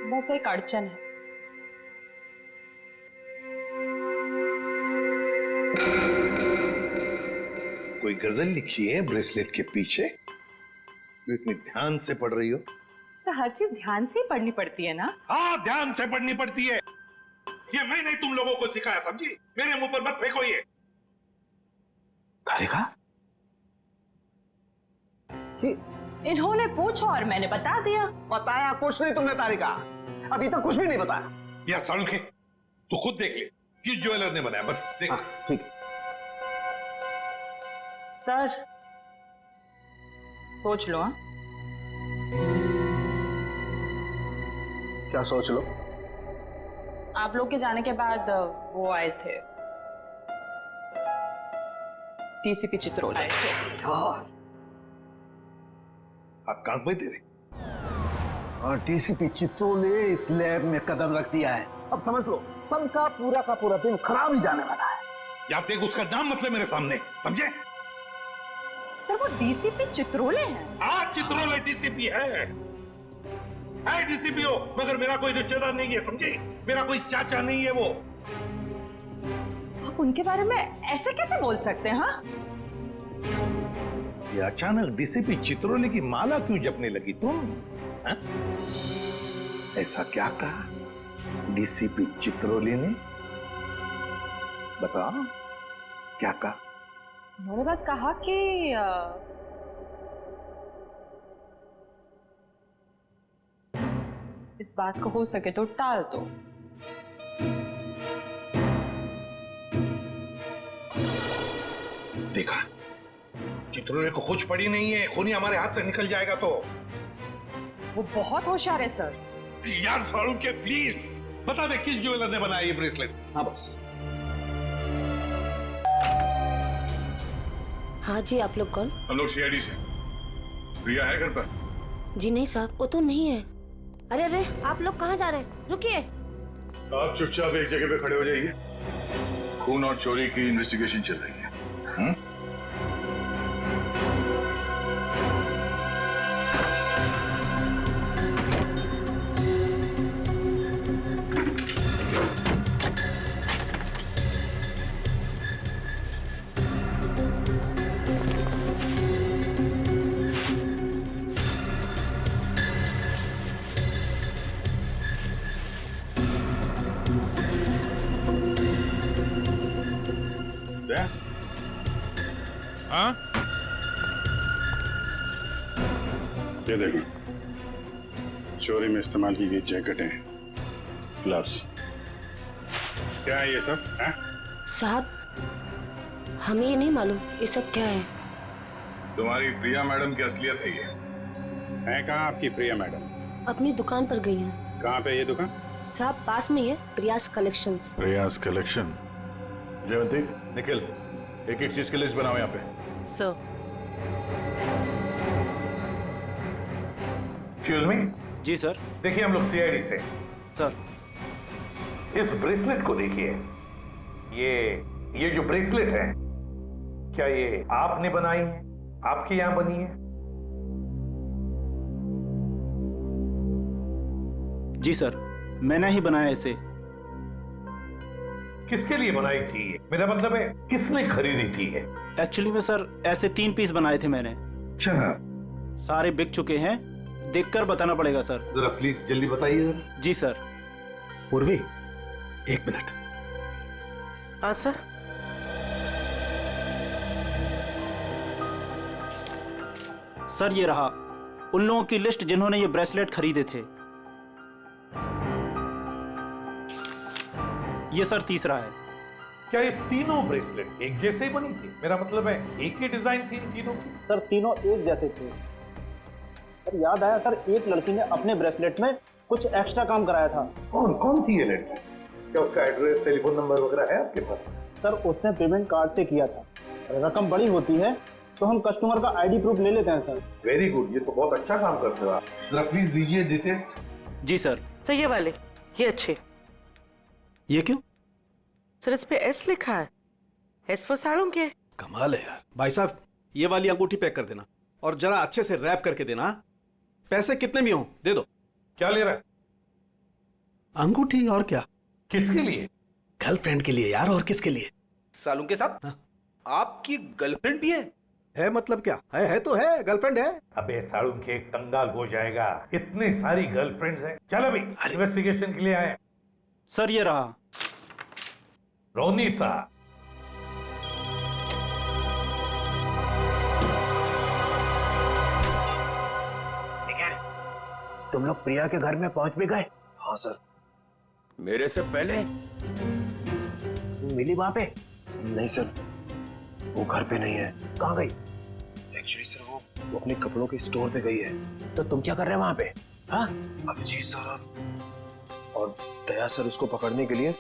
बस एक अड़चन है। कोई गजल लिखी है ब्रेसलेट के पीछे जो इतनी ध्यान से पढ़ रही हो? सर, हर चीज ध्यान से ही पढ़नी पड़ती है ना? हाँ, ध्यान से पढ़नी पड़ती है। ये मैंने तुम लोगों को सिखाया, समझी? मेरे मुंह पर मत फेंको ये। तारिका, इन्होंने पूछा और मैंने बता दिया। बताया कुछ नहीं तुमने तारिका, अभी तक कुछ भी नहीं बताया। यार सालुखे, तू खुद देख ले, किस ज्वेलर ने बनाया, बस देख। ठीक है सर, सोच लो। हाँ, क्या सोच लो? आप लोग के जाने के बाद वो आए थे, टीसीपी चित्रोल आए थे। आप काम पे तेरे और टीसीपी चित्रों ने इस लैब में कदम रख दिया है। अब समझ लो, सबका पूरा का पूरा दिन खराब ही जाने वाला है। या देख उसका नाम मतलब मेरे सामने, समझे? सर, वो डीसीपी चित्रोले हैं। हाँ, चित्रोले डीसीपी है डीसीपी हो, मगर मेरा कोई रिश्तेदार नहीं है, समझे? मेरा कोई चाचा नहीं है वो। आप उनके बारे में ऐसे कैसे बोल सकते हैं? हाँ, ये अचानक डीसीपी चित्रोले की माला क्यों जपने लगी तुम? हा? ऐसा क्या कहा डीसीपी चित्रोले ने? बताओ, क्या कहा? उन्होंने बस कहा कि इस बात को हो सके तो टाल दो। देखा, चित्रोले को कुछ पड़ी नहीं है, खूनी हमारे हाथ से निकल जाएगा तो। वो बहुत होशियार है सर। यार सारू के प्लीज बता दे किस ज्वेलर ने बनाया ये ब्रेसलेट? हाँ बस। हाँ जी, आप लोग कौन? हम लोग सीआईडी से। प्रिया है घर पर? जी नहीं साहब, वो तो नहीं है। अरे अरे, आप लोग कहाँ जा रहे हैं? रुकिए। आप चुपचाप एक जगह पे खड़े हो जाइए। खून और चोरी की इन्वेस्टिगेशन चल रही है। हाँ? ये देखो, चोरी में इस्तेमाल की गई जैकेटें, ग्लव्स। क्या है ये सब? साहब, हमें ये नहीं मालूम ये सब क्या है। तुम्हारी प्रिया मैडम की असलियत है ये। है कहाँ आपकी प्रिया मैडम? अपनी दुकान पर गई हैं। कहाँ पे ये दुकान? साहब, पास में ही है, प्रियास कलेक्शंस। प्रियास कलेक्शन। जयवंती, निखिल, एक एक चीज की लिस्ट बनाओ यहाँ पे। सर। Excuse me. जी सर। देखिए, हम लोग सीआईडी से। सर, इस ब्रेसलेट को देखिए। ये जो ब्रेसलेट है, क्या ये आपने बनाई है? आपके यहां बनी है? जी सर, मैंने ही बनाया इसे। किसके लिए बनाई थी ये? मेरा मतलब है, किसने खरीदी थी ये? एक्चुअली में सर, ऐसे 3 पीस बनाए थे मैंने। अच्छा, सारे बिक चुके हैं, देखकर बताना पड़ेगा सर। जरा प्लीज जल्दी बताइए। जी सर। पूर्वी, 1 मिनट। हाँ सर। सर, ये रहा उन लोगों की लिस्ट जिन्होंने ये ब्रेसलेट खरीदे थे। ये सर तीसरा है। क्या ये तीनों ब्रेसलेट एक जैसे ही बनी थी? मेरा मतलब है, एक ही डिजाइन थी इन तीनों की? सर, तीनों एक जैसे थे। सर, याद आया सर, एक लड़की ने अपने ब्रेसलेट में कुछ एक्स्ट्रा काम कराया था। कौन थी ये लड़की? क्या उसका एड्रेस, टेलीफोन नंबर वगैरह है आपके पास? सर, उसने पेमेंट कार्ड से किया था। रकम बड़ी होती है तो हम कस्टमर का आईडी प्रूफ ले लेते हैं सर। वेरी गुड, ये तो बहुत अच्छा काम करते हो आप। जरा प्लीज दीजिए डिटेल्स। जी सर। सर, ये वाले, ये अच्छे। ये क्यों? सर, इस पे एस लिखा है। एस फॉर साड़ों के। कमाल है यार। भाई साहब, ये वाली अंगूठी पैक कर देना और जरा अच्छे से रैप करके देना। पैसे कितने भी हों दे दो। क्या ले रहा है? अंगूठी और क्या? किसके लिए? गर्लफ्रेंड के लिए यार, और किसके लिए? सालुंके साहब, आपकी गर्लफ्रेंड भी है मतलब क्या है तो है, गर्लफ्रेंड है। अबे साळुंखे कंगाल हो जाएगा, इतनी सारी गर्लफ्रेंड्स हैं। चल अभी इन्वेस्टिगेशन के लिए आए। सर ये रहा। रोनीता, तुम लोग प्रिया के घर में पहुंच भी गए? हाँ सर। मेरे से पहले? मिली वहां पे? नहीं सर, वो घर पे नहीं है। कहाँ गई? एक्चुअली सर वो अपने कपड़ों के स्टोर पे गई है। तो तुम क्या कर रहे हो वहां पे? हाँ? अभिजीत सर और दया सर उसको पकड़ने के लिए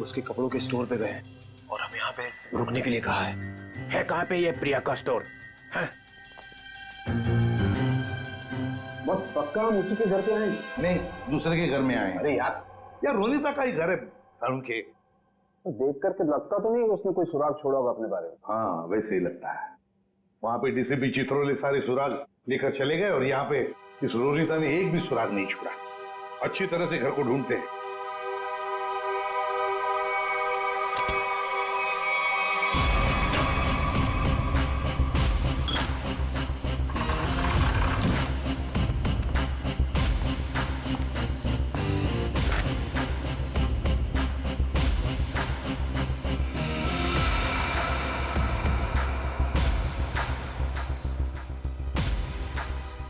उसके कपड़ों के स्टोर पे गए हैं और हमें यहाँ पे रुकने के लिए कहा है। कहाँ पे ये प्रिया का स्टोर? हाँ? बस पक्का हम उसी के घर पे आए? नहीं, दूसरे के घर में आए। अरे यार रोनीता का ही घर है साळुंखे। तो देख करके लगता तो नहीं उसने कोई सुराग छोड़ा होगा अपने बारे में। हाँ, वैसे ही लगता है। वहां पे डीसीपी चित्रोले सारे सुराग लेकर चले गए और यहाँ पे इस रोनीता ने एक भी सुराग नहीं छोड़ा। अच्छी तरह से घर को ढूंढते हैं।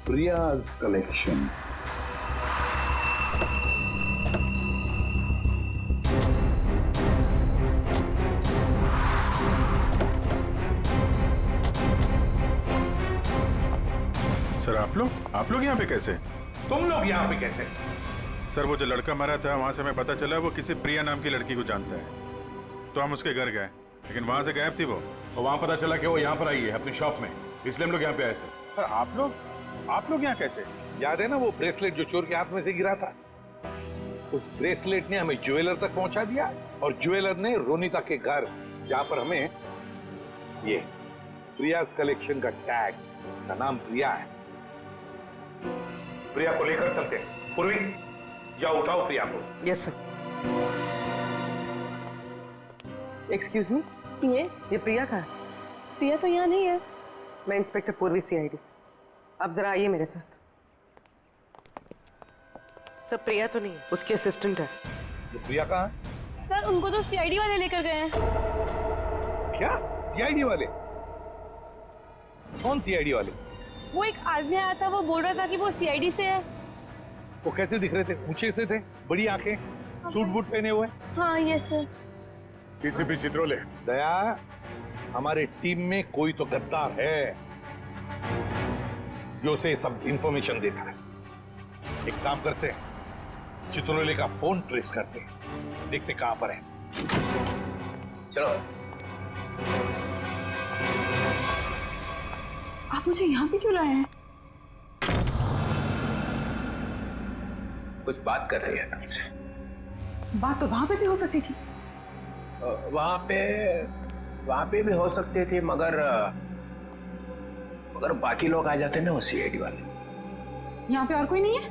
Priya's collection. सर आप लोग यहाँ पे कैसे? तुम लोग यहाँ पे कैसे? सर वो जो लड़का मरा था वहाँ से हमें पता चला वो किसी प्रिया नाम की लड़की को जानता है, तो हम उसके घर गए, लेकिन वहाँ से गायब थी वो। तो वहां पता चला कि वो यहाँ पर आई है अपनी शॉप में, इसलिए हम लोग यहाँ पे आए। सर आप लोग यहाँ कैसे? याद है ना वो ब्रेसलेट जो चोर के हाथ में से गिरा था? उस ब्रेसलेट ने हमें ज्वेलर तक पहुंचा दिया और ज्वेलर ने रोनीता के घर, जहां पर हमें ये प्रिया's कलेक्शन का टैग, का नाम प्रिया है। प्रिया को लेकर चलते हैं। पूर्वी, जाओ उठाओ प्रिया को। Yes sir. एक्सक्यूज मी, यस, ये प्रिया का है? प्रिया तो यहाँ नहीं है। मैं इंस्पेक्टर पूर्वी CID से। आप जरा आइए मेरे साथ। सर प्रिया तो नहीं, उसकी असिस्टेंट है। ये प्रिया कहाँ है? सर उनको तो CID वाले लेकर गए हैं। क्या? CID वाले? कौन CID वाले? वो एक आदमी आया था, वो बोल रहा था कि वो CID से है। वो कैसे दिख रहे थे? ऊंचे से थे, बड़ी आंखें, सूट बूट पहने हुए। हाँ यस सर। डीसीपी चित्रोले। दया, हमारे टीम में कोई तो गद्दार है जो उसे सब इंफॉर्मेशन देता है। एक काम करते हैं, चित्रोले का फोन ट्रेस करते हैं, देखते कहां पर है। चलो। आप मुझे यहाँ पे क्यों लाए हैं? कुछ बात कर रही है तुमसे। बात तो वहां पे भी हो सकती थी। वहां पे भी हो सकते थे, मगर बाकी लोग आ जाते ना वो CID वाले। यहाँ पे और कोई नहीं है?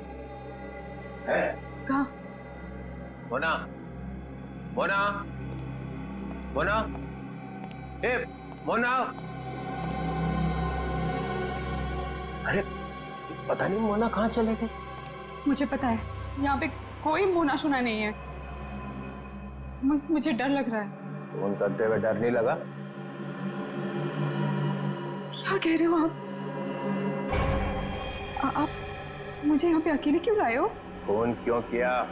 कहाँ? मोना, मोना, मोना, ए मोना। अरे पता नहीं मोना कहाँ चले गए। मुझे पता है, यहाँ पे कोई मोना सुना नहीं है। मुझे डर लग रहा है। फोन करते हुए डर नहीं लगा? क्या कह रहे हो आप मुझे यहाँ पे अकेले क्यों लाए हो? फोन क्यों किया?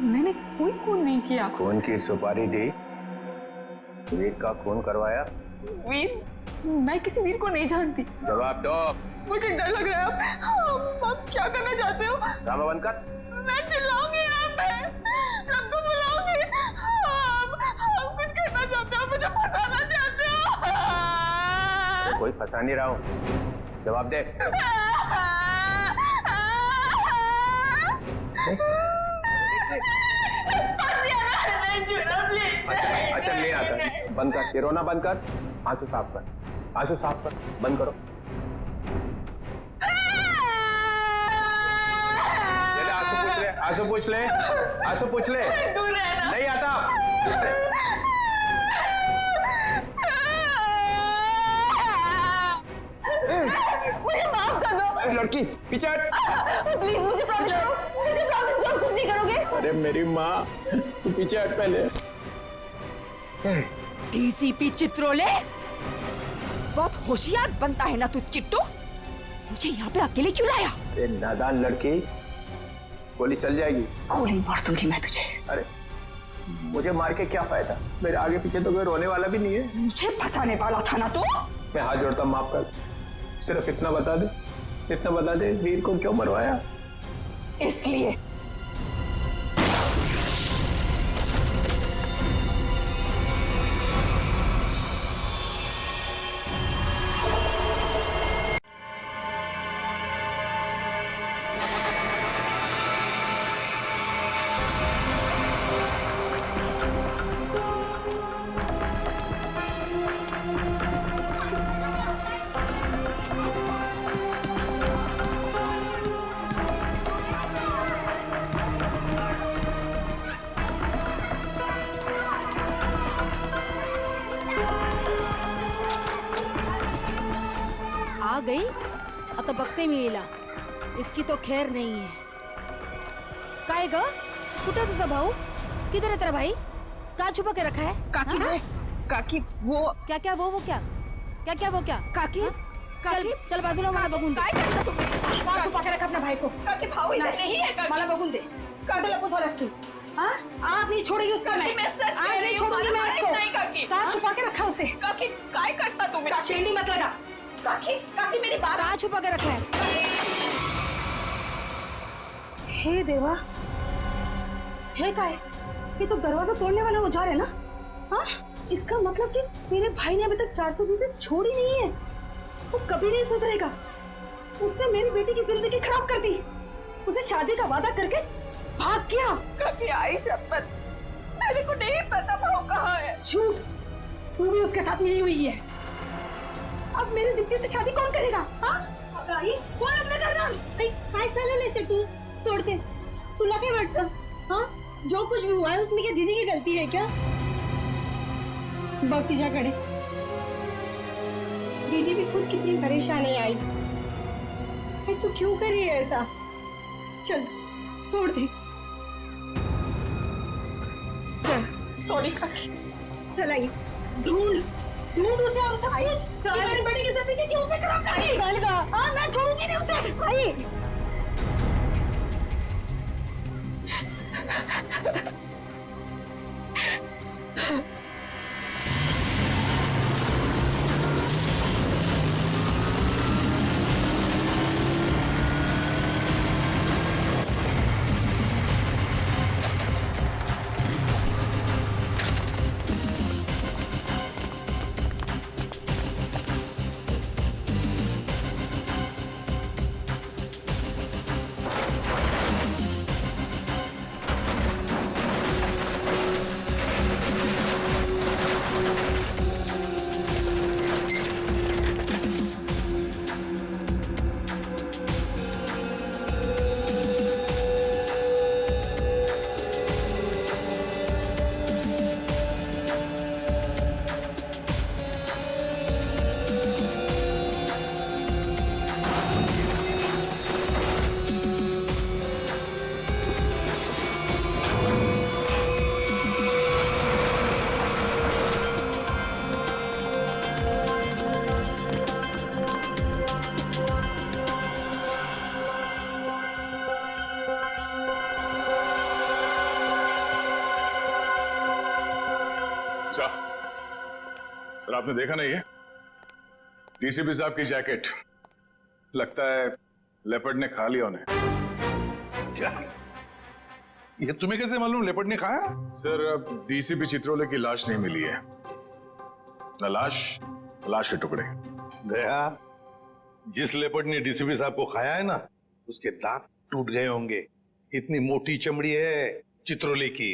मैंने कोई खून नहीं किया। खून की सुपारी दी, वीर का खून करवाया। वीर? मैं किसी वीर को नहीं जानती। जवाब दो। मुझे डर लग रहा है। आप क्या करना चाहते हो? ड्रामा बंद कर। मैं चिल्लाऊंगी यहाँ पे, सबको बुलाऊंगी। आप कुछ करना चाहते हो, मुझे फंसाना चाहते हो। कोई फंसा नहीं रहा हूँ, जवाब दे। अच्छा नहीं आता, बंद कर, रोना बंद कर, आंसू साफ कर, आंसू साफ कर, बंद करो। आंसू पूछ ले, आंसू पूछ ले। दूर रहना। नहीं आता। मुझे माफ कर दो। लड़की पीछे हट। प्लीज मुझे प्रॉमिस करो, मुझे प्रॉमिस करो कुछ नहीं करोगे। अरे मेरी माँ, तू पीछे हट पहले। डीसीपी चित्रोले, बहुत होशियार बनता है ना तू चिट्टू। मुझे यहाँ पे अकेले क्यों लाया? अरे नादान लड़की, गोली चल जाएगी। गोली मार दूंगी मैं तुझे। अरे मुझे मार के क्या फायदा, मेरे आगे पीछे तो कोई रोने वाला भी नहीं है। मुझे फंसाने वाला था ना तू। मैं हाथ जोड़ता हूं, माफ कर। सिर्फ इतना बता दे, इतना बता दे, वीर को क्यों मरवाया? इसलिए आ गई आता बघते मी हिला. इसकी तो खैर नहीं है. काय ग, कुठे तुझा भाऊ? किधर है तेरा भाई? कहाँ छुपा के रखा है? काकी हाँ? काकी वो क्या क्या वो क्या क्या क्या वो क्या? काकी हाँ? चल चल बाजूला मला बघून दे. काय करता तुम्ही? का छुपा के रखा अपने भाई को? काकी भाऊ इधर नहीं है काकी। मला बघून दे. काटे लपून थोलास तू. हाँ? आज नहीं छोड़ेगी उसका मैं. मैं सच कह आज रही नहीं हूँ, छोड़ूंगी मैं मला इसको. माहित नहीं काकी. कहाँ छुपा के रखा उसे? काकी काय करता तुम्ही? शेंडी मत लगा. काकी काकी मेरी बात। कहाँ छुपा के रखा है? हे देवा, हे काय? ये तो दरवाजा तोड़ने वाला औजार है ना? हाँ? इसका मतलब कि तेरे भाई ने अभी तक 420 छोड़ी नहीं है. वो कभी नहीं सुधरेगा. उसने मेरी बेटी की जिंदगी खराब कर दी. उसे शादी का वादा करके भाग गया. काकी आई शपथ, मेरे को नहीं पता भाऊ कहाँ है. झूठ. तू भी उसके साथ मिली हुई है. अब मेरी दीप्ति से शादी कौन करेगा? हाँ? कौन लग्न करणार? काय चालवलंय ते तू? सोड दे. तुला काय वाटतं? हाँ? जो कुछ भी हुआ है उसमें क्या दीदी की गलती है क्या? बघ तिच्याकडे. दीदी भी खुद कितनी परेशान है आई. अरे तू क्यों कर रही है ऐसा? चल छोड़ दे. चल. सॉरी काकी. चल आई. ढूंढ उसे और सब कुछ. मेरी बेटी की जिंदगी क्यों उसने खराब कर दी? चल गा. हाँ, मैं छोड़ूंगी नहीं उसे. आई. सर आपने देखा नहीं है डीसीपी साहब की जैकेट, लगता है लेपर्ड ने खा लिया उन्हें। क्या? ये तुम्हें कैसे मालूम लेपर्ड ने खाया? सर अब डीसीपी चित्रोले की लाश नहीं मिली है, न लाश के टुकड़े। दया, जिस लेपर्ड ने डीसीपी साहब को खाया है ना, उसके दांत टूट गए होंगे. इतनी मोटी चमड़ी है चित्रोले की.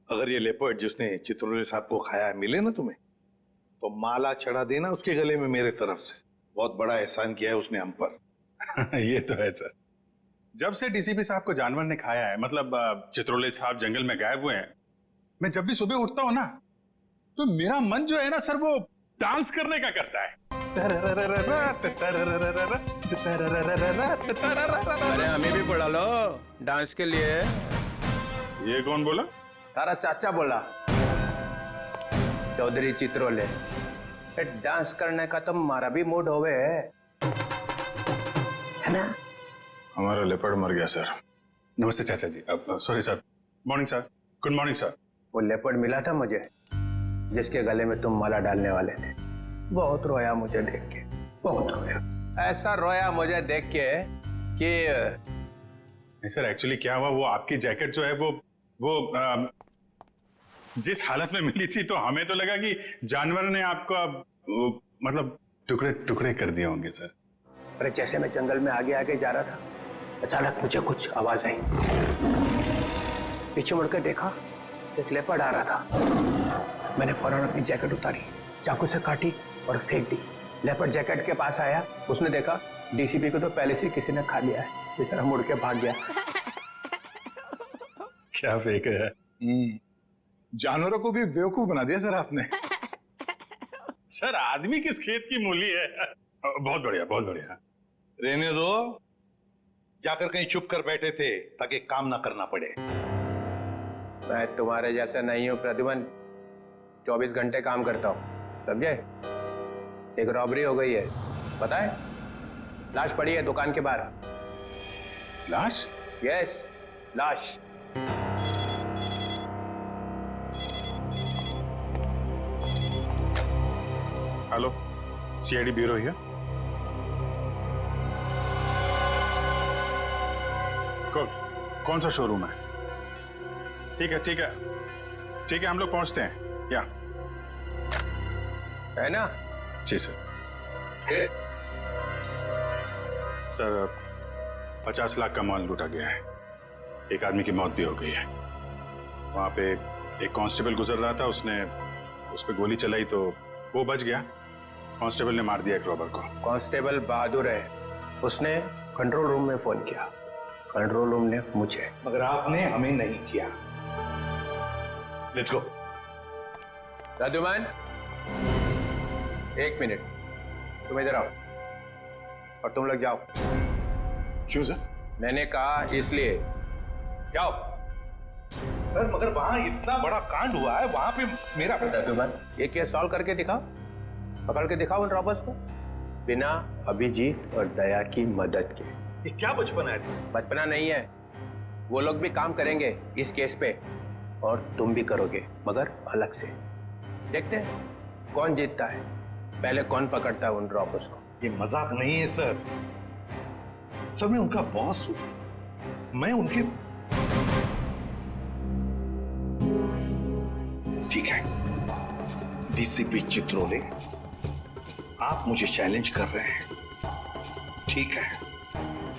अगर ये लेपर्ड जिसने चित्रोले साहब को खाया है मिले ना तुम्हें, तो माला चढ़ा देना उसके गले में मेरे तरफ से. बहुत बड़ा एहसान किया है उसने हम पर. ये तो है सर. जब से डीसीपी साहब को जानवर ने खाया है, मतलब चित्रोले साहब जंगल में गायब हुए हैं, मैं जब भी सुबह उठता हूँ ना, तो मेरा मन जो है ना सर, वो डांस करने का करता है। अरे हमें भी बुला लो डांस के लिए। ये कौन बोला? तारा चाचा बोला, चौधरी चित्रोले। डांस करने का तो हमारा भी मूड होवे है ना? हमारा लेपर्ड मर गया सर। नमस्ते चाचा जी। Sorry sir. Morning sir. Good morning sir. वो लेपर्ड मिला था मुझे, जिसके गले में तुम माला डालने वाले थे। बहुत रोया मुझे देख के, बहुत रोया। ऐसा रोया मुझे देख के कि नहीं सर, एक्चुअली क्या हुआ, वो आपकी जैकेट जो है वो जिस हालत में मिली थी, तो हमें तो लगा कि जानवर ने आपका मतलब टुकड़े टुकड़े कर दिए होंगे सर। अरे जैसे मैं जंगल में आगे आगे जा रहा था, अचानक मुझे कुछ आवाज आई। पीछे मुड़कर देखा, एक लेपर्ड आ रहा था। मैंने फौरन अपनी जैकेट उतारी, चाकू से काटी और फेंक दी। लेपर्ड जैकेट के पास आया, उसने देखा डीसीपी को तो पहले से किसी ने खा लिया है। बेचारा मुड़ के भाग गया। क्या फेंक है? जानवरों को भी बेवकूफ बना दिया सर आपने। सर आदमी किस खेत की मूली है? बहुत बढ़िया, बहुत बढ़िया। रहने दो, जाकर कहीं चुप कर बैठे थे ताकि काम ना करना पड़े। मैं तुम्हारे जैसा नहीं हूँ प्रद्युमन, 24 घंटे काम करता हूँ, समझे? एक रॉबरी हो गई है, पता है? लाश पड़ी है दुकान के बाहर। लाश? यस, लाश। Hello, CID bureau here. कौन सा शोरूम है? ठीक है ठीक है ठीक है, हम लोग पहुंचते हैं। या है ना? जी सर। सर 50 लाख का माल लूटा गया है। एक आदमी की मौत भी हो गई है। वहां पे एक कांस्टेबल गुजर रहा था, उसने उस पर गोली चलाई तो वो बच गया। कांस्टेबल ने मार दिया एक रॉबर को। कांस्टेबल बहादुर है, उसने कंट्रोल रूम में फोन किया, कंट्रोल रूम ने मुझे। मगर आपने हमें नहीं किया। Let's go. प्रद्युमन, 1 मिनट, तुम इधर आओ और तुम लोग जाओ। क्यों सर? मैंने कहा इसलिए, जाओ। सर मगर वहां इतना बड़ा कांड हुआ है, वहां पे मेरा प्रद्युमन, ये केस सॉल्व करके दिखाओ, पकड़ के दिखाओ उन रॉबर्स को, बिना अभिजीत और दया की मदद के। ये क्या बचपना है सर? बचपना नहीं है, वो लोग भी काम करेंगे इस केस पे और तुम भी करोगे, मगर अलग से। देखते हैं कौन जीतता है, पहले कौन पकड़ता है उन रॉबर्स को। ये मजाक नहीं है सर। सर मैं उनका बॉस हूं, मैं उनके। ठीक है डीसीपी चित्रोले, आप मुझे चैलेंज कर रहे हैं, ठीक है,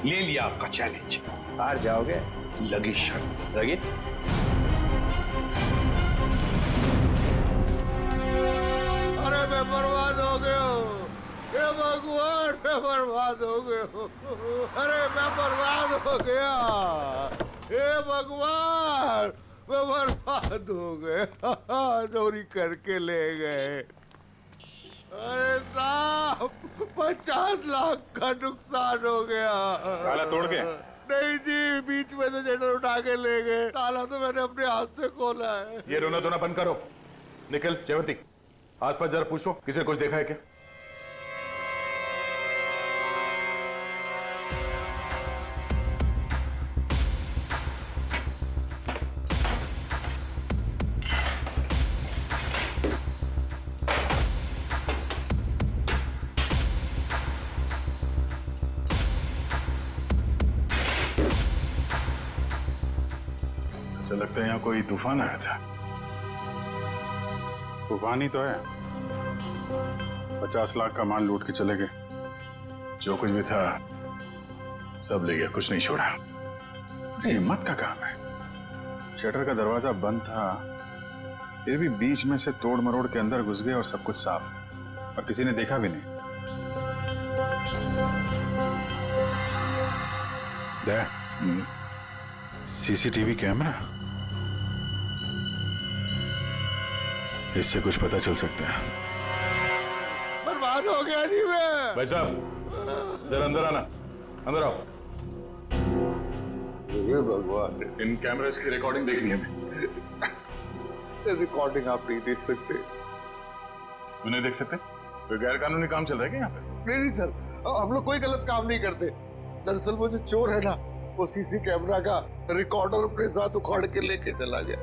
ले लिया आपका चैलेंज। हार जाओगे? लगी शर्त। लगी? अरे मैं बर्बाद हो गया हूँ, हे भगवान, मैं बर्बाद हो गया हूँ। अरे मैं बर्बाद हो गया, हे भगवान, मैं बर्बाद हो गया। चोरी करके ले गए। अरे साहब 50 लाख का नुकसान हो गया। ताला तोड़ के? नहीं जी, बीच में से जेटर उठा के ले गए। ताला तो मैंने अपने हाथ से खोला है। ये रोना धोना बंद करो। निखिल, जयवंती, आसपास जरा पूछो, किसी ने कुछ देखा है क्या? ऐसा लगता है यहाँ कोई तूफान आया था। तूफान ही तो है। 50 लाख का माल लूट के चले गए। जो कुछ भी था सब ले गया, कुछ नहीं छोड़ा। हिम्मत का काम है। शटर का दरवाजा बंद था, फिर भी बीच में से तोड़ मरोड़ के अंदर घुस गए और सब कुछ साफ, और किसी ने देखा भी नहीं। सीसीटीवी कैमरा, इससे कुछ पता चल सकता है। बर्बाद हो गया जी मैं। भाई साहब जरा अंदर आना, अंदर आओ। हे भगवान, इन कैमरास की रिकॉर्डिंग देखनी है हमें। रिकॉर्डिंग आप नहीं देख सकते। क्यों नहीं देख सकते? कोई गैर कानूनी काम चल रहा है क्या यहाँ पे? नहीं सर, हम लोग कोई गलत काम नहीं करते। दरअसल वो जो चोर है ना, वो सीसी कैमरा का रिकॉर्डर अपने साथ उखाड़ के लेके चला गया।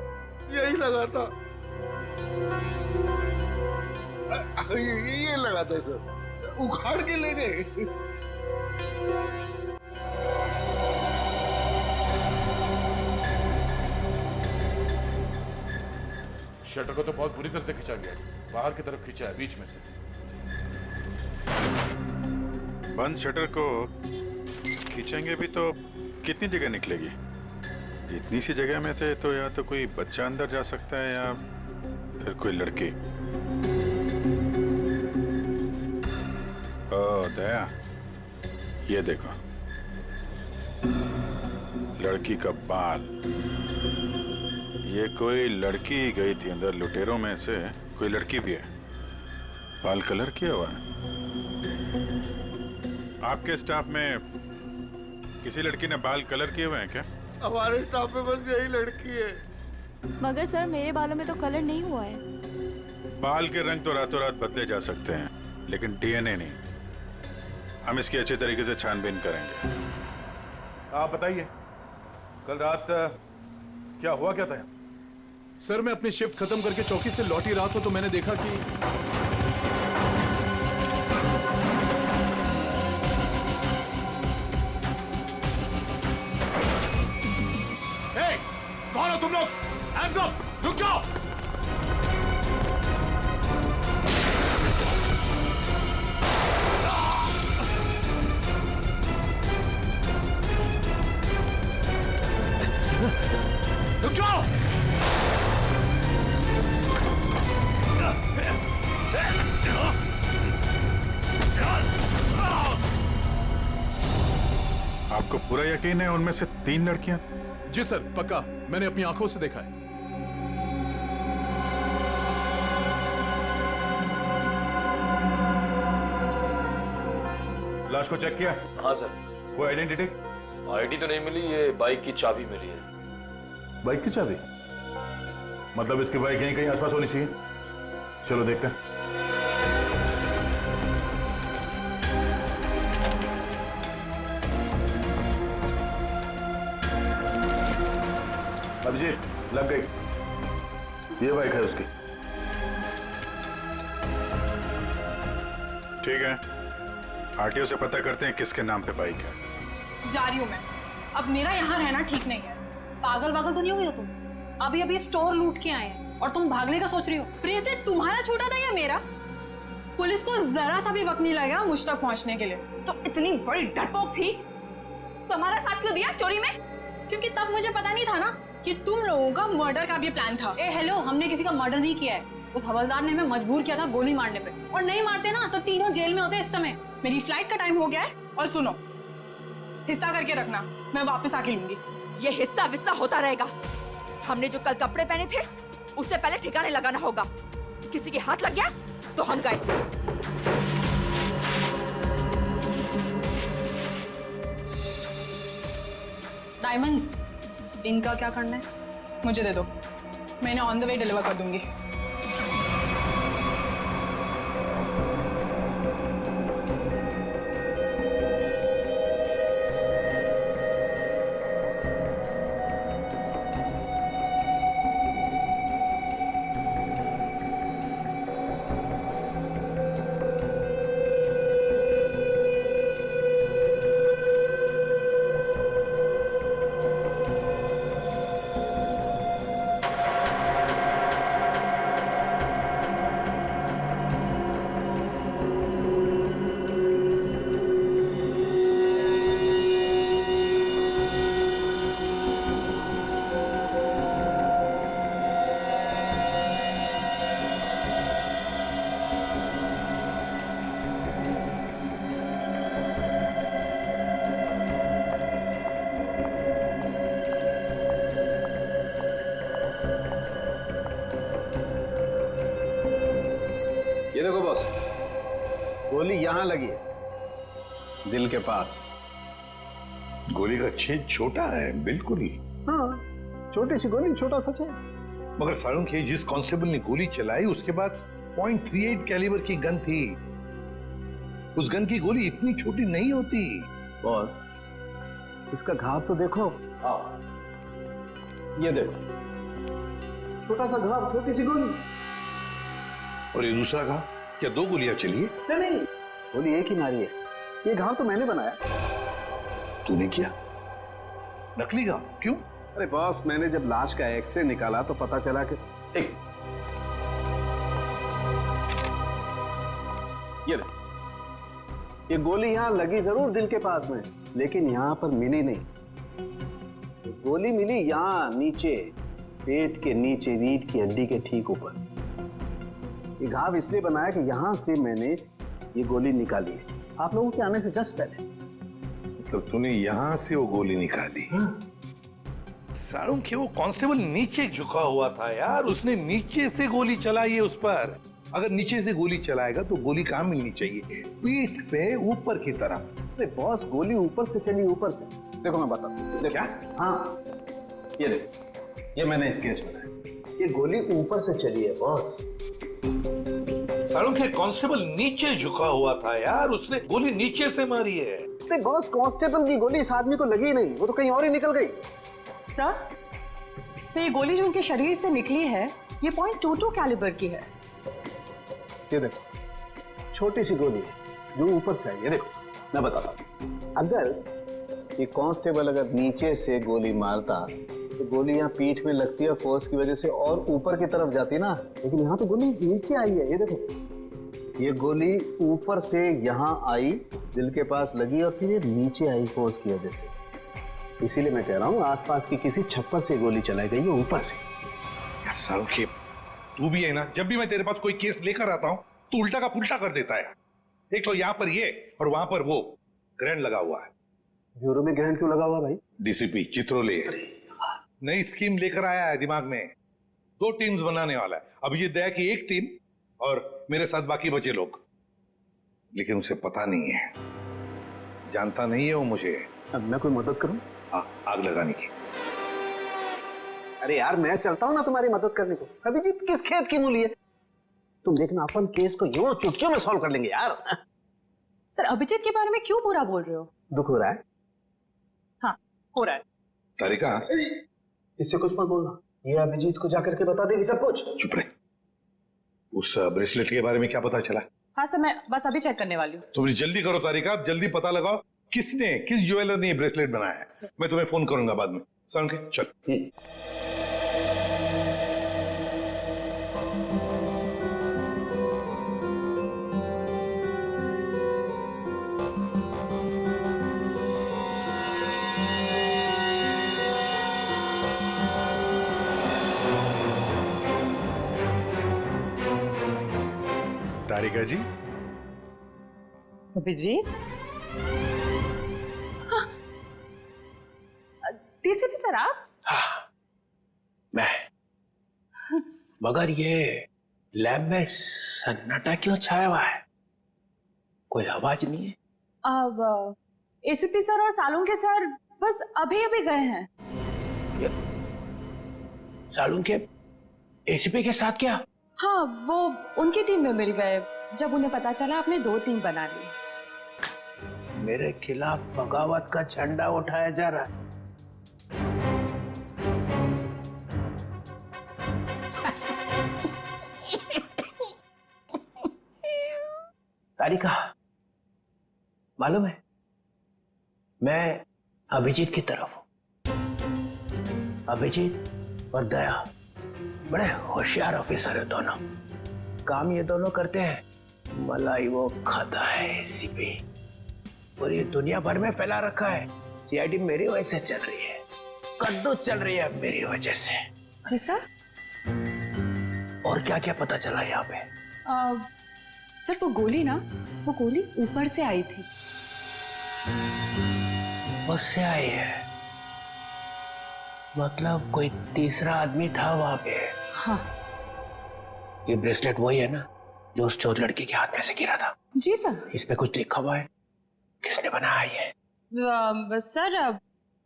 यही लगा था, ये लगा था सर, उखाड़ के ले गए। शटर को तो बहुत बुरी तरह से खींचा गया, बाहर की तरफ खींचा है, बीच में से। बंद शटर को खींचेंगे भी तो कितनी जगह निकलेगी? इतनी सी जगह में थे तो या तो कोई बच्चा अंदर जा सकता है या फिर कोई लड़की। ओ दया, ये देखो, लड़की का बाल। ये कोई लड़की गई थी अंदर, लुटेरों में से कोई लड़की भी है। बाल कलर किया हुआ है। आपके स्टाफ में किसी लड़की ने बाल कलर किए हुए हैं क्या? हमारे स्टाफ में बस यही लड़की है। मगर सर मेरे बालों में तो कलर नहीं हुआ है। बाल के रंग तो रातों रात बदले जा सकते हैं, लेकिन डीएनए नहीं। हम इसकी अच्छी तरीके से छानबीन करेंगे। आप बताइए, कल रात क्या हुआ, क्या था यहाँ? सर मैं अपनी शिफ्ट खत्म करके चौकी से लौट ही रहा था तो मैंने देखा कि कौन हो तुम लोग? Hands up! रुक जाओ! रुक जाओ! आपको पूरा यकीन है उनमें से 3 लड़कियां? जी सर, पक्का, मैंने अपनी आंखों से देखा है। लाश को चेक किया? हाँ सर। कोई आइडेंटिटी? आईडी तो नहीं मिली, ये बाइक की चाबी मिली है। बाइक की चाबी? मतलब इसकी बाइक यहीं कहीं आसपास होनी चाहिए। चलो देखते हैं। अभिजीत, लग गई। ये बाइक है उसकी। ठीक है, आरटीओ से पता करते हैं किसके नाम पे बाइक है। जा रही हूँ मैं। अब मेरा यहाँ रहना ठीक नहीं है। पागल वागल तो नहीं हो गई हो तुम? अभी अभी स्टोर लूट के आए हैं और तुम भागने का सोच रही हो? प्रीति, तुम्हारा छोटा था या मेरा? पुलिस को जरा सा भी वक्त नहीं लगा मुझ तक पहुंचने के लिए। तो इतनी बड़ी डरपोक थी तो हमारा साथ क्यों दिया चोरी में? क्योंकि तब मुझे पता नहीं था ना कि तुम लोगों का मर्डर का भी प्लान था। ए हेलो, हमने किसी का मर्डर नहीं किया है। उस हवलदार ने हमें मजबूर किया था गोली मारने पे, और नहीं मारते ना तो तीनों जेल में होते इस समय। मेरी फ्लाइट का टाइम हो गया है और सुनो, हिस्सा करके रखना, मैं वापस आके लूंगी। ये हिस्सा विस्सा होता रहेगा। हमने जो कल कपड़े पहने थे उससे पहले ठिकाने लगाना होगा। किसी के हाथ लग गया तो हम गए। डायमंड्स, इनका क्या करना है? मुझे दे दो, मैं इन्हें ऑन द वे डिलीवर कर दूंगी। गोली यहाँ लगी है, दिल के पास। गोली का छेद छोटा है, बिल्कुल। हाँ, छोटी सी गोली, छोटा सा छेद। मगर सारुंखे, जिस कांस्टेबल ने गोली चलाई उसके पास .38 कैलिबर की गन थी। उस गन की गोली इतनी छोटी नहीं होती। बॉस, इसका घाव तो देखो। ये देखो, छोटा सा घाव, छोटी सी गोली। और ये दूसरा घाव, क्या 2 गोलियां चली है? नहीं, गोली एक ही मारी है। ये घाव तो मैंने बनाया। तूने किया? नकली घाव? क्यों? अरे बॉस, मैंने जब लाश का एक्सरे निकाला तो पता चला कि ये गोली यहाँ लगी जरूर दिल के पास में, लेकिन यहाँ पर मिली नहीं। गोली मिली यहाँ नीचे, पेट के नीचे, रीढ़ की हड्डी के ठीक ऊपर। ये घाव इसलिए बनाया कि यहाँ से मैंने ये गोली निकाली है, आप लोगों के आने से जस्ट पहले। तो तूने यहाँ से वो गोली निकाली? सारुंखे, वो कांस्टेबल नीचे झुका हुआ था यार, उसने नीचे से गोली चलाई है उस पर। अगर नीचे से गोली चलाएगा तो गोली कहाँ मिलनी चाहिए? पीठ पे, ऊपर की तरफ। अरे बॉस, गोली ऊपर से चली, ऊपर से। देखो मैं बताता हूँ। क्या? हाँ, ये देखो, ये मैंने स्केच बनाया। ये गोली ऊपर से चली है बॉस। सारुंखे, कांस्टेबल नीचे झुका हुआ था यार, उसने गोली नीचे से मारी है। अरे बॉस, कांस्टेबल की गोली इस आदमी को लगी नहीं, वो तो कहीं और ही निकल गई। सर, ये गोली जो उनके शरीर से निकली है, ये .22 कैलिबर की है। ये देखो, छोटी सी गोली है जो ऊपर से आई है। देखो, मैं बताता हूँ। अगर ये कांस्टेबल अगर नीचे से गोली मारता तो गोली यहाँ पीठ में लगती है, फोर्स की वजह से और ऊपर की तरफ जाती ना, लेकिन यहाँ तो गोली नीचे आई है। ये देखो, ये गोली ऊपर से यहाँ आई, दिल के पास लगी और फिर ये नीचे आई फोर्स की वजह से। इसीलिए मैं कह रहा हूँ आसपास की किसी छप्पर से गोली चलाई गई है, ऊपर से। यार सारुंखे, तू भी है ना, जब भी मैं तेरे पास कोई केस लेकर आता हूँ तो उल्टा का पुल्टा कर देता है। एक तो यहाँ पर ये और वहां पर वो ग्रैंड लगा हुआ है। ब्यूरो में ग्रैंड क्यों लगा हुआ भाई? डीसीपी चित्रोले नई स्कीम लेकर आया है दिमाग में। 2 टीम्स बनाने वाला है। अभिजीत दया की एक टीम और मेरे साथ बाकी बचे लोग। लेकिन उसे पता नहीं है, जानता नहीं है वो मुझे। अब मैं कोई मदद करूं? आग लगाने की। अरे यार, मैं चलता हूं ना तुम्हारी मदद करने को। अभिजीत किस खेत की मूली है? तुम देखना, अपन केस को यूं चुटकियों में सॉल्व कर लेंगे यार। सर, अभिजीत के बारे में क्यों बुरा बोल रहे हो? दुख हो रहा है? हाँ, हो रहा है। तारिका, इससे कुछ मत बोलना, ये अभिजीत को जाकर के बता देगी सब कुछ। चुप रहे। उस ब्रेसलेट के बारे में क्या पता चला? हाँ सर, मैं बस अभी चेक करने वाली हूँ। तुम जल्दी करो तारिका, जल्दी पता लगाओ किस ज्वेलर ने ये ब्रेसलेट बनाया है। मैं तुम्हें फोन करूंगा बाद में। सारुंखे, चल। तारिका जी, अभिजीत, डीसीपी सर आप? हाँ, मैं। मगर ये लैब में सन्नाटा क्यों छाया हुआ है? कोई आवाज नहीं है। अब एसीपी सर और सालुंखे सर बस अभी अभी गए हैं। सालुंखे एसीपी के साथ क्या? हाँ, वो उनकी टीम में मिल गए जब उन्हें पता चला आपने 2 टीम बना ली। मेरे खिलाफ बगावत का झंडा उठाया जा रहा है। तारिका, मालूम है मैं अभिजीत की तरफ हूं। अभिजीत और दया बड़े होशियार ऑफिसर है दोनों। काम ये दोनों करते हैं, मलाई वो खाता है एसीपी। पूरी दुनिया भर में फैला रखा है। सीआईडी मेरी वजह से चल रही है, कद्दू चल रही है मेरी वजह से। जी सर। और क्या क्या पता चला यहाँ पे? सर, वो गोली ऊपर से आई थी। उससे आई है? मतलब कोई तीसरा आदमी था वहां पे? हाँ। ये ब्रेसलेट वही है ना जो उस चौथ लड़की के हाथ में से गिरा था। जी सर। इस पे कुछ लिखा हुआ है, किसने बनाया ये? सर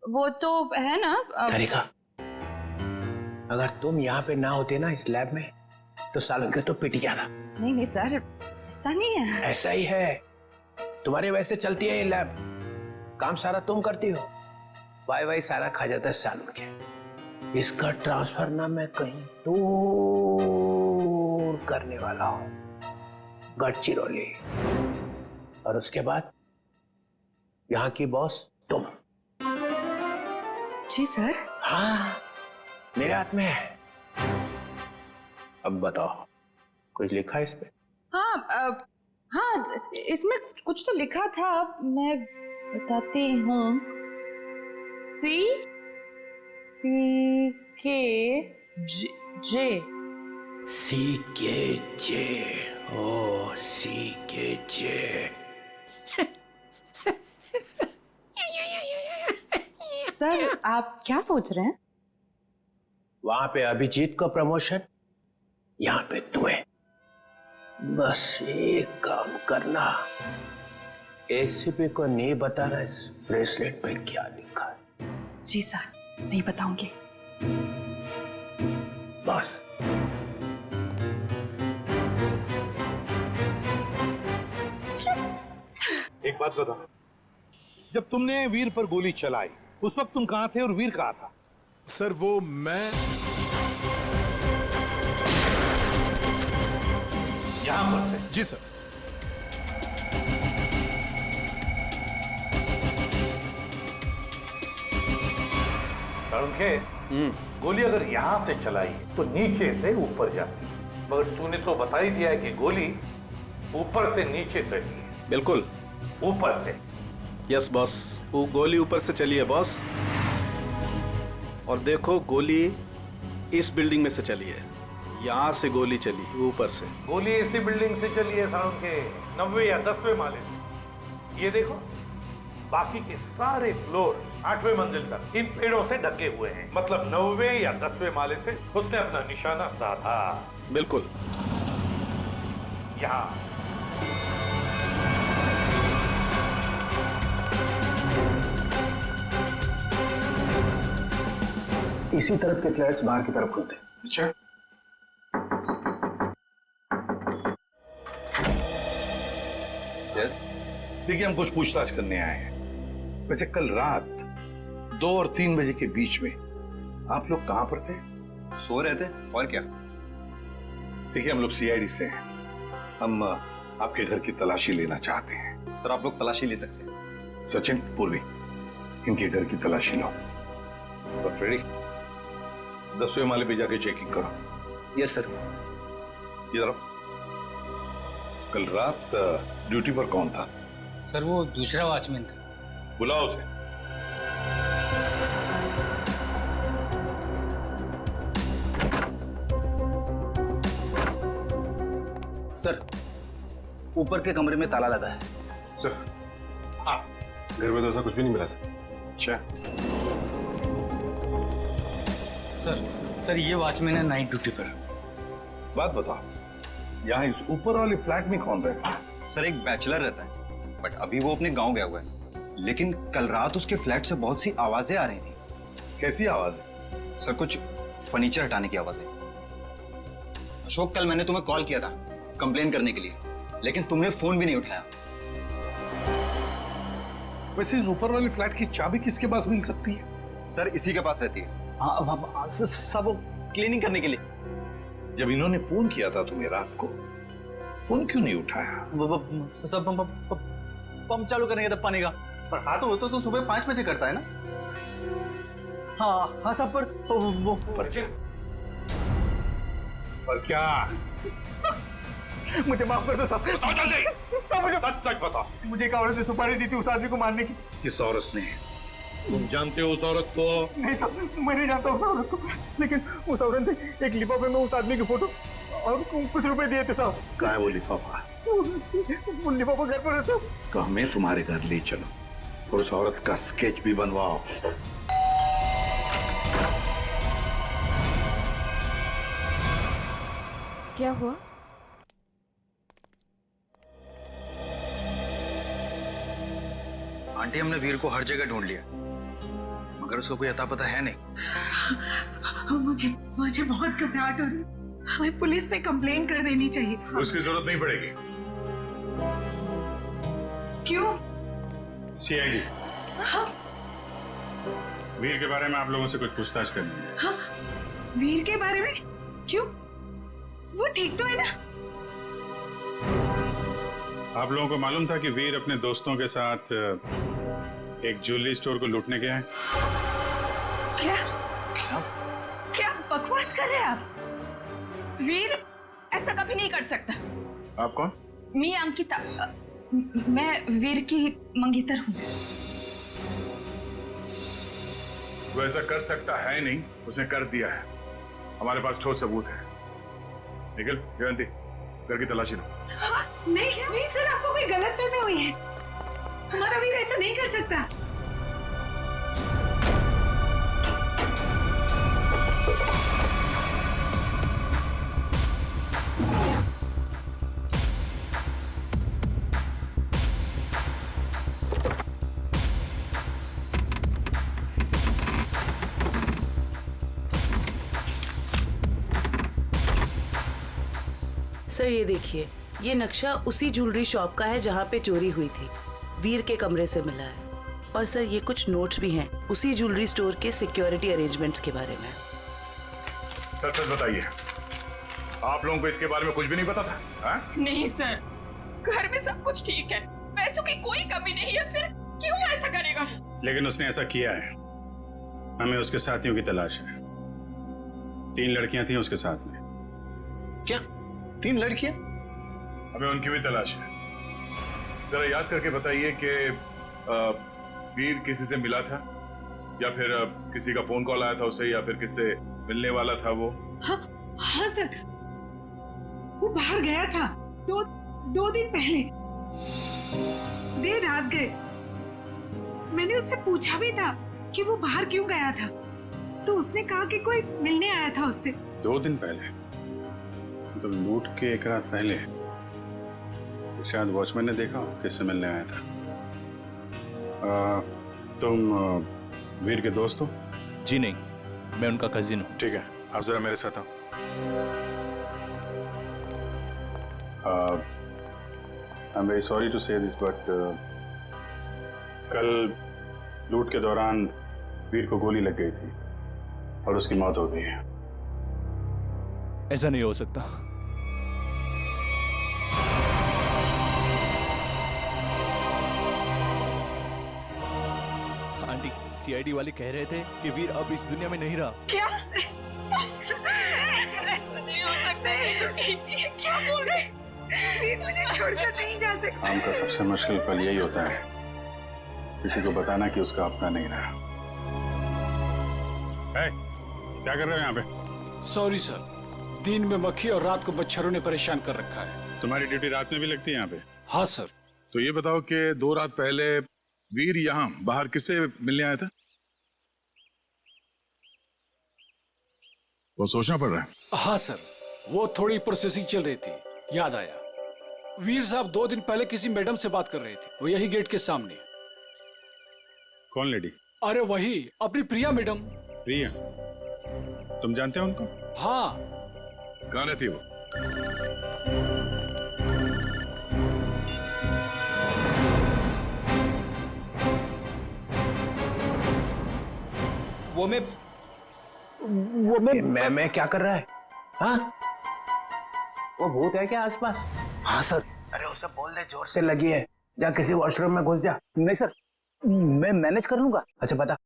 वो तो है ना तरीका। अगर तुम यहाँ पे ना होते ना इस लैब में, तो सालों के तो पिट गया था। नहीं नहीं सर, ऐसा नहीं है। ऐसा ही है, तुम्हारे वैसे चलती है ये लैब, काम सारा तुम करती हो, वाई सारा खा जाता है सालों के। इसका ट्रांसफर ना मैं कहीं दूर करने वाला हूं, गढ़चिरौली, और उसके बाद यहाँ की बॉस तुम। सच्ची सर? हाँ, मेरे हाथ में है। अब बताओ, कुछ लिखा है इस पे? हाँ हाँ, इसमें कुछ तो लिखा था, मैं बताती हूँ। सी के जे ओ CKJ। सर आप क्या सोच रहे हैं? वहां पे अभिजीत को प्रमोशन, यहाँ पे तुम्हें। बस एक काम करना, एसीपी को नहीं बताना इस ब्रेसलेट पे क्या लिखा है। जी सर, नहीं बताऊंगी। बस। एक बात बता, जब तुमने वीर पर गोली चलाई उस वक्त तुम कहां थे और वीर कहां था? सर वो मैं यहां पर से? जी सर। गोली अगर यहां से चलाई तो नीचे से ऊपर जाती, मगर तूने तो बता ही दिया है कि गोली ऊपर से नीचे चली है। बिल्कुल ऊपर से। यस बॉस, वो गोली ऊपर से चली है बॉस। और देखो, गोली इस बिल्डिंग में से चली है, यहाँ से गोली चली ऊपर से। गोली इसी बिल्डिंग से चली है साउंड के 90 या 10वें माले से। ये देखो, बाकी के सारे फ्लोर 8वें मंजिल तक इन पेड़ों से ढके हुए हैं, मतलब 9वें या 10वें माले से उसने अपना निशाना साधा। बिल्कुल। यहाँ इसी तरफ के फ्लैट्स बाहर की तरफ खुलते। अच्छा, देखिए, हम कुछ पूछताछ करने आए हैं। वैसे कल रात 2 और 3 बजे के बीच में आप लोग कहां पर थे? सो रहे थे, और क्या। देखिए, हम लोग CID से हैं, हम आपके घर की तलाशी लेना चाहते हैं। सर आप लोग तलाशी ले सकते हैं। सचिन, पूर्वी, इनके घर की तलाशी लो। और फ्रेडी, 10वें माले पे जाके चेकिंग करो। Yes sir. इधर आओ। कल रात ड्यूटी पर कौन था? सर वो दूसरा वॉचमैन था। बुलाओ उसे। सर ऊपर के कमरे में ताला लगा है। सर हाँ, घर में तो ऐसा कुछ भी नहीं मिला सर। अच्छा सर ये वॉचमैन है नाइट ड्यूटी पर। बात बताओ, यहाँ इस ऊपर वाले फ्लैट में कौन रहता है? सर एक बैचलर रहता है, बट अभी वो अपने गांव गया हुआ है। लेकिन कल रात उसके फ्लैट से बहुत सी आवाजें आ रही थी। कैसी आवाज? सर कुछ फर्नीचर हटाने की आवाजें। अशोक, कल मैंने तुम्हें कॉल किया था कंप्लेन करने के लिए, लेकिन तुमने फोन भी नहीं उठाया। वैसे इस ऊपर वाले फ्लैट की चाबी किसके पास मिल सकती है? सर इसी के पास रहती है। हाँ, सब वो क्लीनिंग करने के लिए। जब इन्होंने फोन किया था तुम्हें रात को, फोन क्यों नहीं उठाया? सब पंप चालू करने का पानी का। पर हाँ तो वो तो सुबह 5 बजे करता है ना। हाँ सब पर वो पर क्या? मुझे माफ कर दो साहब। मुझे सच बता, मुझे एक औरत ने सुपारी दी थी उस आदमी को मारने की। किस औरत ने? तुम जानते हो उस औरत को? नहीं साहब, मैं नहीं जानता उस औरत को, लेकिन उस औरत ने एक लिफाफे में उस आदमी की फोटो और कुछ रुपए दिए थे साहब। कहाँ है वो लिफाफा? वो लिफाफा घर पर है साहब। तो हमें तुम्हारे घर ले चलो और उस औरत का स्केच भी बनवाओ। क्या हुआ? आंटी हमने वीर को हर जगह ढूंढ लिया, मगर उसको कोई अता पता है नहीं। मुझे बहुत घबराहट हो रही है। हमें पुलिस में कंप्लेन कर देनी चाहिए। उसकी जरूरत नहीं पड़ेगी। क्यों? सीआईडी वीर के बारे में आप लोगों से कुछ पूछताछ करनी है। हाँ, वीर के बारे में? क्यों? वो ठीक तो है ना? आप लोगों को मालूम था कि वीर अपने दोस्तों के साथ एक ज्वेलरी स्टोर को लूटने गया है? क्या बकवास कर रहे हैं आप? वीर ऐसा कभी नहीं कर सकता। आप कौन? मैं अंकिता, मैं वीर की मंगेतर हूँ। वो ऐसा कर सकता है नहीं, उसने कर दिया है। हमारे पास ठोस सबूत है। निखिल, जयंती, घर की तलाशी लो। नहीं सर, आपको कोई गलतफहमी हुई है। हमारा वीर ऐसा नहीं कर सकता। सर ये देखिए, ये नक्शा उसी ज्वेलरी शॉप का है जहाँ पे चोरी हुई थी। वीर के कमरे से मिला है। और सर ये कुछ नोट्स भी हैं उसी ज्वेलरी स्टोर के सिक्योरिटी अरेंजमेंट्स के बारे में। सच सच बताइए, आप लोगों को इसके बारे में कुछ भी नहीं पता था? हा? नहीं सर, घर में सब कुछ ठीक है, पैसों की कोई कमी नहीं है, फिर क्यों ऐसा करेगा? लेकिन उसने ऐसा किया है। हमें उसके साथियों की तलाश है। 3 लड़कियां थी उसके साथ में। क्या 3 लड़कियां? हमें उनकी भी तलाश है। जरा याद करके बताइए कि वीर किसी से मिला था, या फिर किसी का फोन कॉल आया था उसे, या फिर किससे मिलने वाला था वो? हाँ सर, वो बाहर गया था 2 दिन पहले, देर रात गए। मैंने उससे पूछा भी था कि वो बाहर क्यों गया था, तो उसने कहा कि कोई मिलने आया था उससे। 2 दिन पहले? तो लूट के 1 रात पहले शायद वॉचमैन ने देखा किससे मिलने आया था। तुम वीर के दोस्त हो? जी नहीं, मैं उनका कजिन हूँ। ठीक है, आप जरा मेरे साथ आओ। I am very sorry to say this, but कल लूट के दौरान वीर को गोली लग गई थी और उसकी मौत हो गई है। ऐसा नहीं हो सकता। आंटी, सीआईडी वाले कह रहे थे कि वीर अब इस दुनिया में नहीं रहा। क्या? ऐसा नहीं हो सकता है। ये क्या बोल रहे हैं? वीर मुझे छोड़कर नहीं जा सकता। काम का सबसे मुश्किल पल यही होता है, किसी को बताना कि उसका अपना नहीं रहा। क्या कर रहे हो यहाँ पे? सॉरी सर, दिन में मक्खी और रात को मच्छरों ने परेशान कर रखा है। तुम्हारी ड्यूटी रात में भी लगती है यहाँ पे? हाँ सर। तो ये बताओ कि 2 रात पहले वीर यहाँ बाहर किससे मिलने आया था? वो सोचना पड़ रहा है। हाँ सर, वो थोड़ी प्रोसेसिंग चल रही थी, याद आया। वीर साहब 2 दिन पहले किसी मैडम से बात कर रहे थे, वो यही गेट के सामने। कौन लेडी? अरे वही, अपनी प्रिया मैडम। प्रिया? तुम जानते हो उनको? हाँ। कहाँ रहती वो? मैं क्या कर रहा है? हाँ? वो भूत है क्या आसपास? हाँ सर। अरे उसे बोल दे जोर से लगी है, जा किसी वॉशरूम में घुस जा। नहीं सर, मैं मैनेज कर लूंगा। अच्छा बता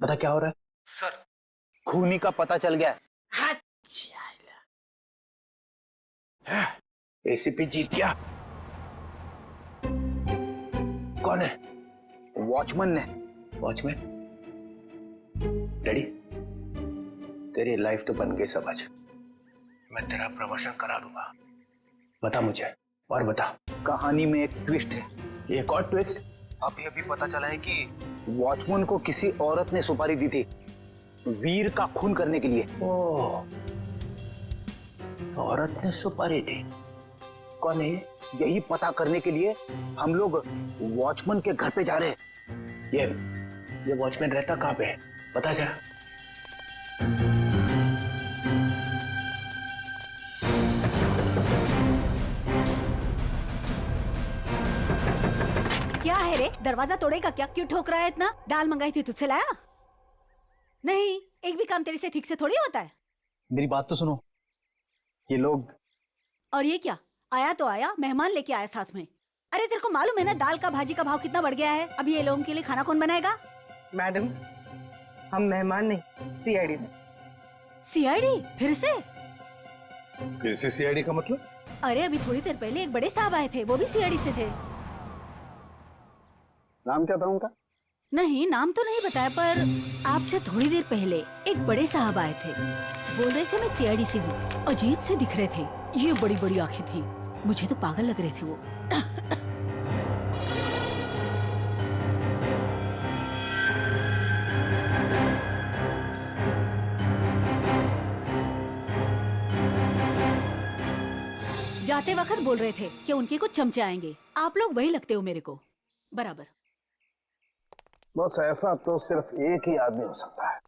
क्या हो रहा है? सर, खूनी का पता चल गया। एसीपी जीत गया। कौन है? वॉचमैन ने। वॉचमैन? डैडी, तेरी लाइफ तो बन गई समझ। मैं तेरा प्रमोशन करा दूंगा। बता मुझे, और बता। कहानी में एक ट्विस्ट है। एक और ट्विस्ट? अभी पता चला है कि वॉचमैन को किसी औरत ने सुपारी दी थी वीर का खून करने के लिए। ओह, औरत ने सुपारी दी? कौन है? यही पता करने के लिए हम लोग वॉचमैन के घर पे जा रहे हैं। ये वॉचमैन रहता कहाँ पे है, बता जरा। क्या है रे, दरवाजा तोड़ेगा क्या? क्यों ठोक रहा है इतना? दाल मंगाई थी, तुझसे लाया? नहीं, एक भी काम तेरे से ठीक से थोड़ी होता है। मेरी बात तो सुनो, ये लोग। और ये क्या, आया तो आया, मेहमान लेके आया साथ में। अरे तेरे को मालूम है ना दाल का भाजी का भाव कितना बढ़ गया है? अब ये लोगों के लिए खाना कौन बनाएगा? मैडम, हम मेहमान नहीं, सीआईडी से। सीआईडी? फिर से सीआईडी का मतलब? अरे अभी थोड़ी देर पहले एक बड़े साहब आए थे, वो भी सीआईडी से थे। नाम क्या था उनका? नहीं, नाम तो नहीं बताया, पर आपसे थोड़ी देर पहले एक बड़े साहब आए थे, बोल रहे थे मैं सीआईडी से हूँ। अजीब से दिख रहे थे, ये बड़ी बड़ी आंखें थी, मुझे तो पागल लग रहे थे वो। जाते वक्त बोल रहे थे कि उनके कुछ चमचे आएंगे। आप लोग वही लगते हो मेरे को बराबर। बस ऐसा तो सिर्फ एक ही आदमी हो सकता है।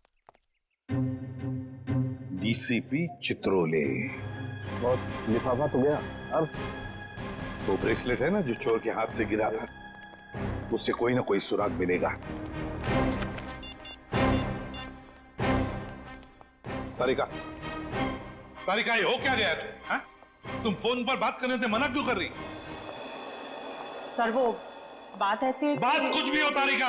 डीसीपी चित्रोले। बस लिफाफा तो गया, अब वो ब्रेसलेट है ना जो चोर के हाथ से गिरा था, उससे कोई ना कोई सुराग मिलेगा। तारिका, तारिका, ये हो क्या गया तुम? तुम फोन पर बात करने से मना क्यों कर रही? सर वो बात ऐसी है बात कुछ भी हो तारिका,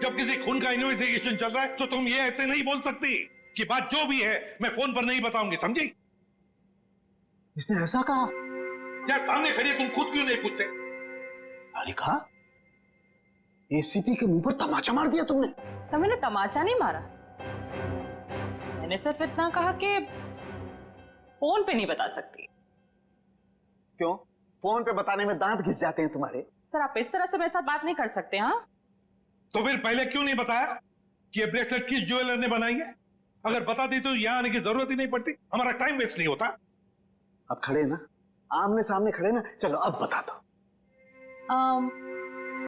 जब किसी खून का इन्वेस्टिगेशन चल रहा है तो तुम ये ऐसे नहीं बोल सकती कि बात जो भी है मैं फोन पर नहीं बताऊंगी, समझी? इसने ऐसा कहा? क्या सामने खड़ी तुम खुद क्यों नहीं पूछते? तारिका, एसीपी के मुंह पर तमाचा मार दिया तुमने। सर मैंने तमाचा नहीं मारा, मैंने सिर्फ इतना कहा कि फोन पे नहीं बता सकती। क्यों? फोन पे बताने में दांत घिस जाते हैं तुम्हारे। सर आप इस तरह से मेरे साथ बात नहीं कर सकते। हाँ तो फिर पहले क्यों नहीं बताया कि ये ब्रेसलेट किस ज्वेलर ने बनाई है? अगर बता दी तो यहां आने की जरूरत ही नहीं पड़ती, हमारा टाइम वेस्ट नहीं होता। अब खड़े ना, आमने सामने खड़े ना, चलो अब बता दो।